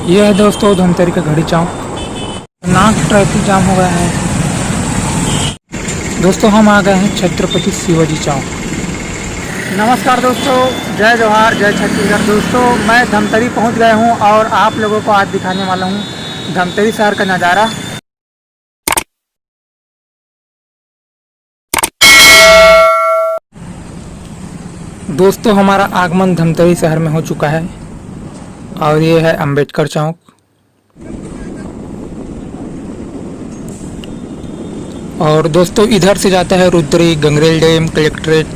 ये है दोस्तों धमतरी का घड़ी चौक। नाक ट्रैफिक जाम हो गया है दोस्तों। हम आ गए हैं छत्रपति शिवाजी चौक। नमस्कार दोस्तों, जय जवाहर जय छत्तीसगढ़। दोस्तों मैं धमतरी पहुंच गया हूं और आप लोगों को आज दिखाने वाला हूं धमतरी शहर का नज़ारा। दोस्तों हमारा आगमन धमतरी शहर में हो चुका है और ये है अंबेडकर चौक। और दोस्तों इधर से जाता है रुद्री, गंगरेल डैम, कलेक्ट्रेट,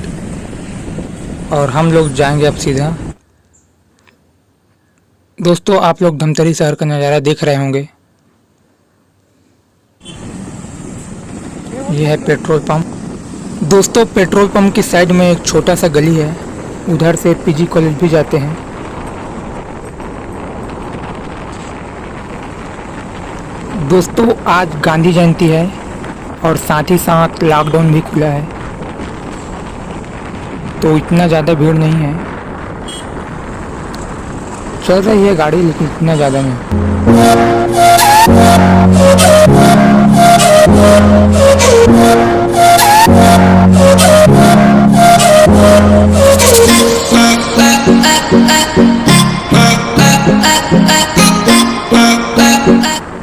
और हम लोग जाएंगे अब सीधा। दोस्तों आप लोग धमतरी शहर का नज़ारा देख रहे होंगे। ये है पेट्रोल पंप। दोस्तों पेट्रोल पंप की साइड में एक छोटा सा गली है, उधर से पीजी कॉलेज भी जाते हैं। दोस्तों आज गांधी जयंती है और साथ ही साथ लॉकडाउन भी खुला है, तो इतना ज़्यादा भीड़ नहीं है। चल रही है गाड़ी लेकिन इतना ज़्यादा नहीं।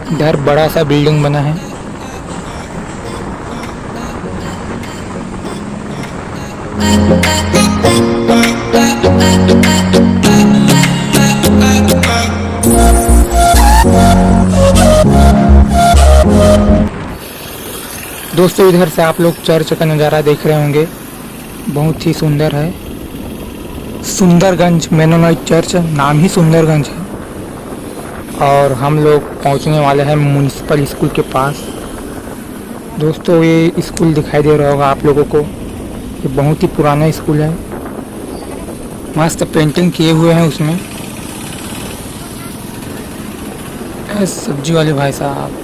इधर बड़ा सा बिल्डिंग बना है। दोस्तों इधर से आप लोग चर्च का नज़ारा देख रहे होंगे, बहुत ही सुंदर है। सुंदरगंज मेनोनाइट चर्च, नाम ही सुंदरगंज है। और हम लोग पहुंचने वाले हैं म्युनिसिपल स्कूल के पास। दोस्तों ये स्कूल दिखाई दे रहा होगा आप लोगों को, ये बहुत ही पुराना स्कूल है। मस्त पेंटिंग किए हुए हैं उसमें। सब्जी वाले भाई साहब,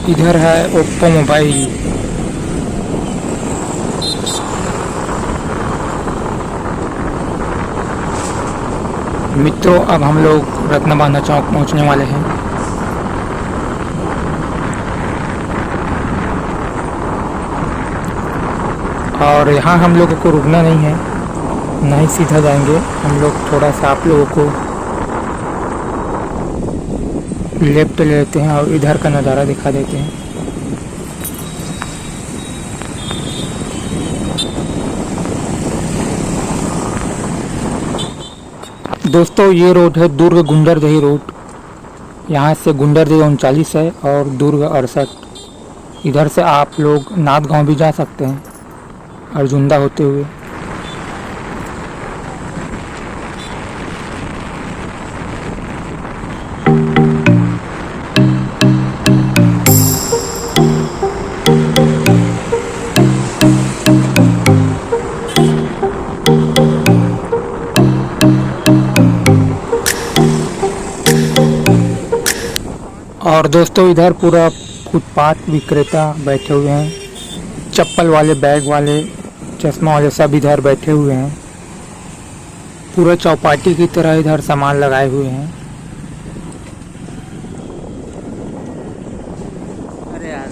इधर है ओप्पो मोबाइल। मित्रों अब हम लोग रत्नबांधा चौक पहुंचने वाले हैं। और यहाँ हम लोगों को रुकना नहीं है, नहीं सीधा जाएंगे हम लोग। थोड़ा सा आप लोगों को लेफ्ट ले लेते हैं और इधर का नज़ारा दिखा देते हैं। दोस्तों ये रोड है दुर्ग गुंडरदेही रोड। यहाँ से गुंडरदेही 39 है और दुर्ग 68। इधर से आप लोग नाथ गांव भी जा सकते हैं अर्जुंदा होते हुए। और दोस्तों इधर पूरा फुटपाथ विक्रेता बैठे हुए हैं। चप्पल वाले, बैग वाले, चश्मा वाले सब इधर बैठे हुए हैं। पूरा चौपाटी की तरह इधर सामान लगाए हुए हैं। अरे यार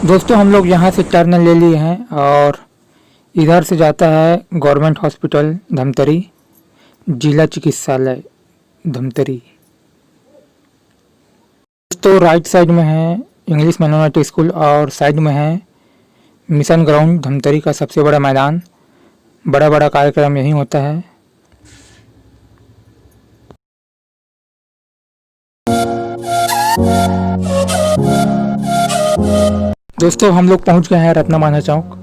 दोस्तों हम लोग यहाँ से टर्न ले लिए हैं और इधर से जाता है गवर्नमेंट हॉस्पिटल धमतरी, जिला चिकित्सालय धमतरी। तो राइट साइड में है इंग्लिश मेनोनाइट स्कूल और साइड में है मिशन ग्राउंड धमतरी का सबसे बड़ा मैदान। बड़ा बड़ा कार्यक्रम यहीं होता है। दोस्तों हम लोग पहुंच गए हैं रत्नबांधा चौक।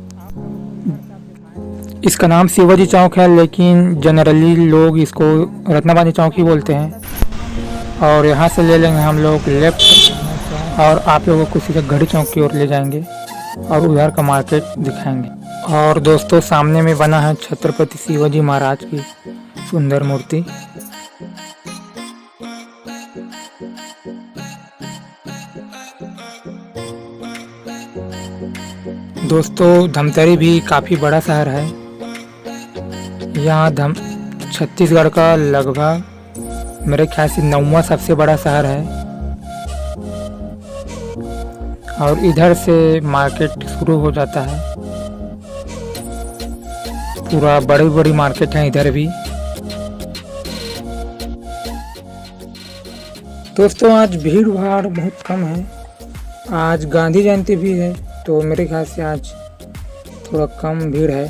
इसका नाम शिवाजी चौक है लेकिन जनरली लोग इसको रत्नबांधा चौक ही बोलते हैं। और यहाँ से ले लेंगे हम लोग लेफ्ट और आप लोगों को सीधा घड़ी चौक की ओर ले जाएंगे और उधर का मार्केट दिखाएंगे। और दोस्तों सामने में बना है छत्रपति शिवाजी महाराज की सुंदर मूर्ति। दोस्तों धमतरी भी काफ़ी बड़ा शहर है। यहाँ छत्तीसगढ़ का लगभग मेरे ख्याल से 9वां सबसे बड़ा शहर है। और इधर से मार्केट शुरू हो जाता है। पूरा बड़ी बड़ी मार्केट है इधर भी। दोस्तों आज भीड़ भाड़ बहुत कम है। आज गांधी जयंती भी है तो मेरे ख्याल से आज थोड़ा कम भीड़ है।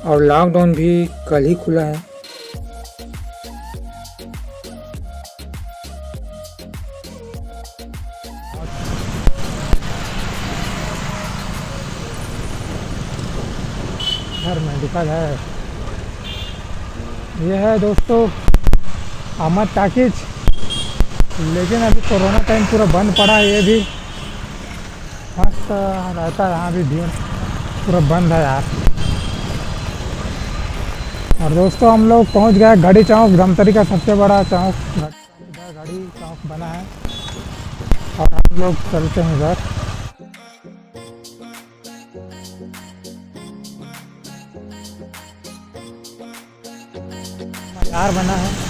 और लॉकडाउन भी कल ही खुला है। घर मेडिकल है। ये है दोस्तों अहमद टाकीज, लेकिन अभी कोरोना टाइम पूरा बंद पड़ा है। ये भी मस्त रहता है, यहाँ भी भीड़ पूरा बंद है यार। और दोस्तों हम लोग पहुँच गए घड़ी चौक, धमतरी का सबसे बड़ा चौक घड़ी चौक बना है। और हम लोग चलते हैं इधर। बाजार बना है।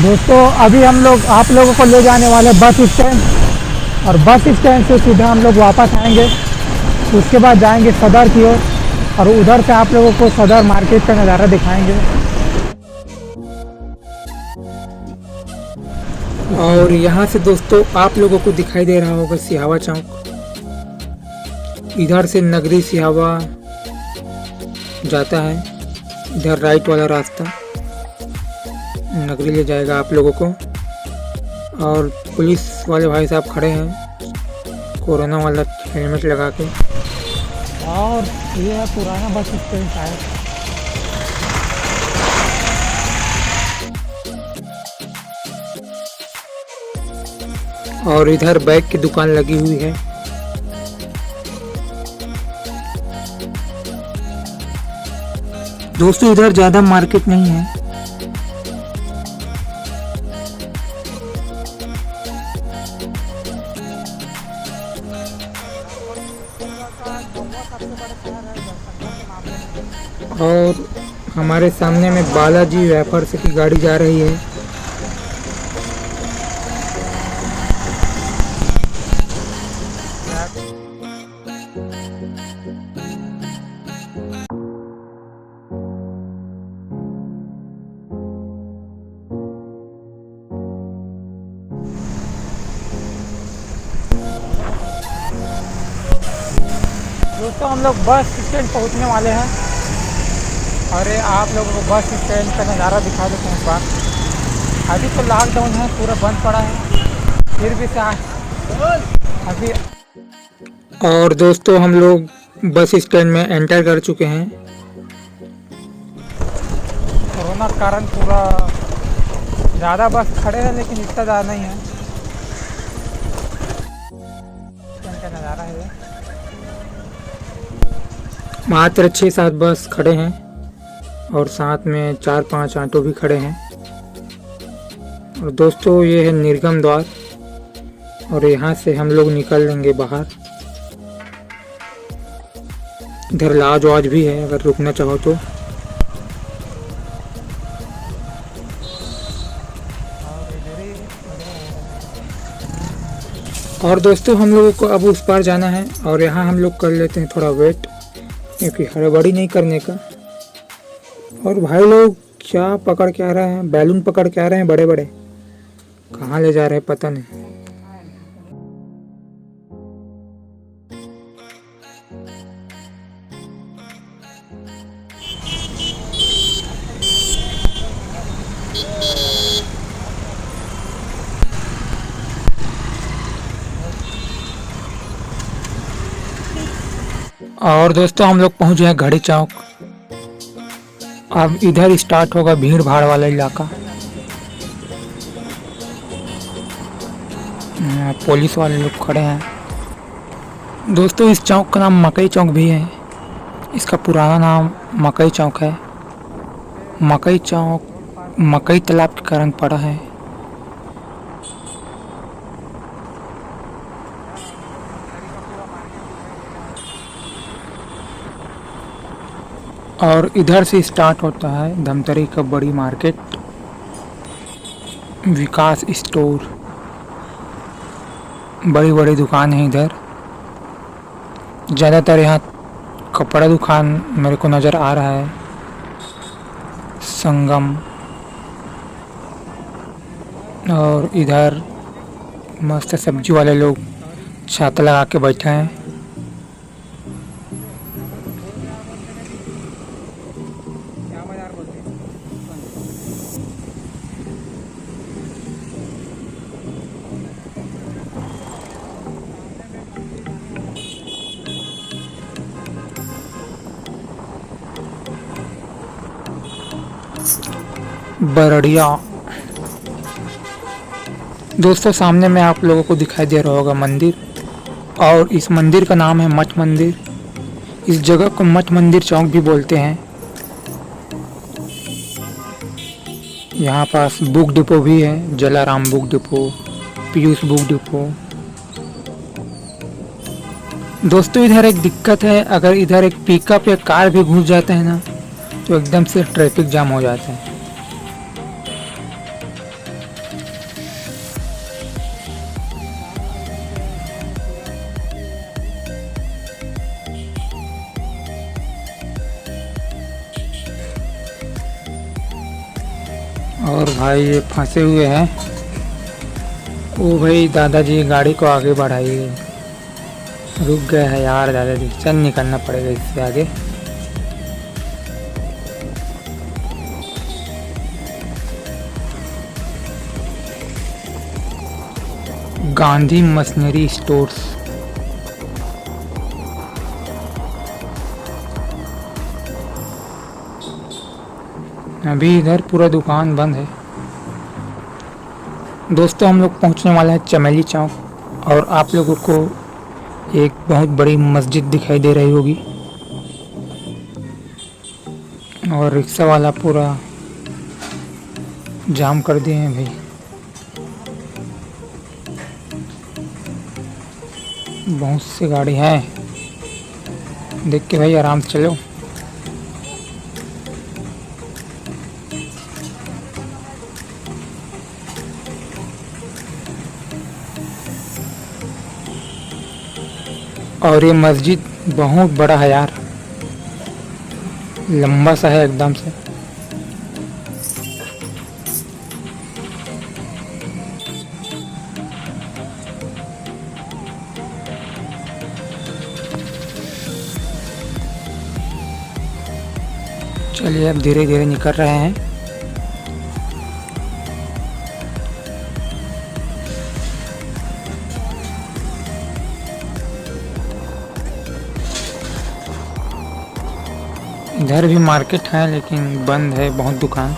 दोस्तों अभी हम लोग आप लोगों को ले जाने वाले बस स्टैंड, और बस स्टैंड से सीधा हम लोग वापस आएंगे। उसके बाद जाएंगे सदर की ओर, और उधर से आप लोगों को सदर मार्केट का नज़ारा दिखाएंगे। और यहाँ से दोस्तों आप लोगों को दिखाई दे रहा होगा सिहावा चौक। इधर से नगरी सिहावा जाता है। इधर राइट वाला रास्ता नगरी ले जाएगा आप लोगों को। और पुलिस वाले भाई साहब खड़े हैं कोरोना वाला हेलमेट लगा के। और ये है पुराना बस स्टैंड शायद। और इधर बैग की दुकान लगी हुई है। दोस्तों इधर ज़्यादा मार्केट नहीं है। और हमारे सामने में बालाजी वेफर्स की गाड़ी जा रही है। दोस्तों हम लोग बस स्टैंड पहुंचने वाले हैं। अरे आप लोगों को बस स्टैंड का नज़ारा दिखा देते हैं इस बार। अभी तो लॉकडाउन है, पूरा बंद पड़ा है, फिर भी अभी। और दोस्तों हम लोग बस स्टैंड में एंटर कर चुके हैं। कोरोना के कारण पूरा ज़्यादा बस खड़े हैं, लेकिन इतना ज़्यादा नहीं है। स्टैंड का नज़ारा है। मात्र 6-7 बस खड़े हैं और साथ में 4-5 ऑटो भी खड़े हैं। और दोस्तों ये है निर्गम द्वार, और यहाँ से हम लोग निकल लेंगे बाहर। इधर लॉज वॉज भी है अगर रुकना चाहो तो। और दोस्तों हम लोगों को अब उस पार जाना है, और यहाँ हम लोग कर लेते हैं थोड़ा वेट, क्योंकि हड़बड़ी नहीं करने का। और भाई लोग क्या पकड़ के आ रहे हैं, बैलून पकड़ के आ रहे हैं बड़े बड़े। कहाँ ले जा रहे हैं पता नहीं। और दोस्तों हम लोग पहुंच गए घड़ी चौक। अब इधर स्टार्ट होगा भीड़ भाड़ वाला इलाका। पुलिस वाले लोग खड़े हैं। दोस्तों इस चौक का नाम मकई चौक भी है। इसका पुराना नाम मकई चौक है। मकई चौक मकई तालाब के कारण पड़ा है। और इधर से स्टार्ट होता है धमतरी का बड़ी मार्केट, विकास स्टोर। बड़ी बड़ी दुकान है इधर। ज़्यादातर यहाँ कपड़ा दुकान मेरे को नज़र आ रहा है। संगम। और इधर मस्त सब्जी वाले लोग छाता लगा के बैठे हैं। बरड़िया। दोस्तों सामने में आप लोगों को दिखाई दे रहा होगा मंदिर, और इस मंदिर का नाम है मठ मंदिर। इस जगह को मठ मंदिर चौक भी बोलते हैं। यहाँ पास बुक डिपो भी है, Jalaram book depot, Piyush book depot. दोस्तों इधर एक दिक्कत है, अगर इधर एक पिकअप या कार भी घुस जाता है ना तो एकदम से ट्रैफिक जाम हो जाता है। और भाई ये फंसे हुए हैं। ओ भाई दादाजी गाड़ी को आगे बढ़ाइए। रुक गए हैं यार दादाजी, चल निकलना पड़ेगा इससे आगे। Gandhi machinery stores. अभी इधर पूरा दुकान बंद है। दोस्तों हम लोग पहुंचने वाले हैं चमेली चौक, और आप लोगों को एक बहुत बड़ी मस्जिद दिखाई दे रही होगी। और रिक्शा वाला पूरा जाम कर दिए हैं भाई। बहुत सी गाड़ी हैं, देख के भाई आराम से चलो। और ये मस्जिद बहुत बड़ा है यार, लंबा सा है एकदम से। चलिए अब धीरे धीरे निकल रहे हैं। इधर भी मार्केट है लेकिन बंद है बहुत दुकान।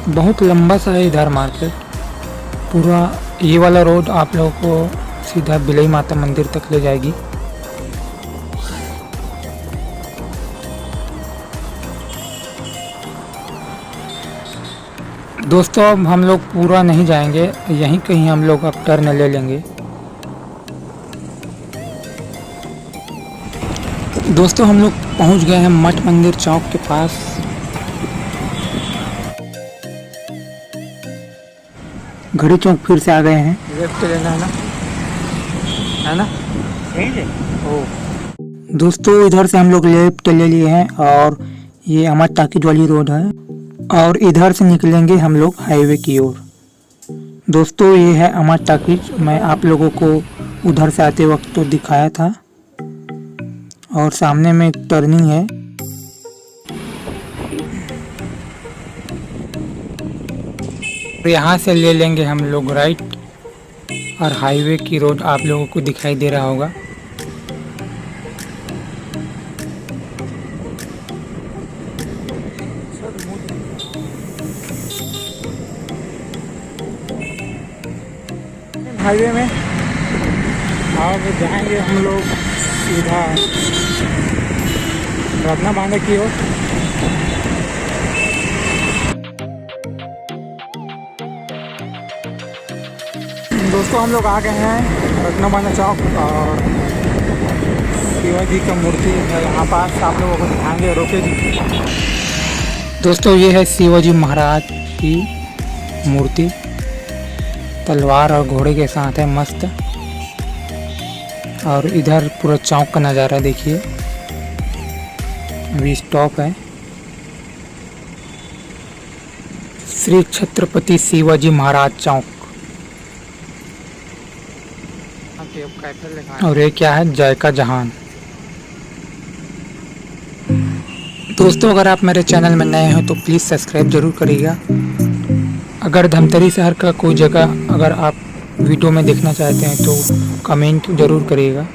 बहुत लंबा सा है इधर मार्केट। पूरा ये वाला रोड आप लोगों को सीधा बिलई माता मंदिर तक ले जाएगी। दोस्तों अब हम लोग पूरा नहीं जाएंगे, यहीं कहीं हम लोग अब टर्न ले लेंगे। दोस्तों हम लोग पहुंच गए हैं मठ मंदिर चौक के पास। घड़ी चौक फिर से आ गए हैं। लेफ्ट लेना है ना सही है। दोस्तों इधर से हम लोग लेफ्ट ले लिए हैं, और ये अमर टाकीज वाली रोड है, और इधर से निकलेंगे हम लोग हाईवे की ओर। दोस्तों ये है अमर टाकीज। मैं आप लोगों को उधर से आते वक्त तो दिखाया था, और सामने में एक टर्निंग है। यहाँ से ले लेंगे हम लोग राइट, और हाईवे की रोड आप लोगों को दिखाई दे रहा होगा। हाईवे में। अब जाएंगे हम लोग सीधा रत्ना बांधा की ओर। दोस्तों हम लोग आ गए हैं रत्ना बांधा चौक और शिवाजी का मूर्ति है यहाँ पास, आप लोगों को दिखाएंगे, रोके जी। दोस्तों ये है शिवाजी महाराज की मूर्ति, तलवार और घोड़े के साथ है, मस्त। और इधर पूरा चौक का नज़ारा देखिए, अभी स्टॉप है। श्री छत्रपति शिवाजी महाराज चौक। और ये क्या है, जय का जहान। दोस्तों अगर आप मेरे चैनल में नए हो तो प्लीज़ सब्सक्राइब जरूर करिएगा। अगर धमतरी शहर का कोई जगह अगर आप वीडियो में देखना चाहते हैं तो कमेंट जरूर करिएगा।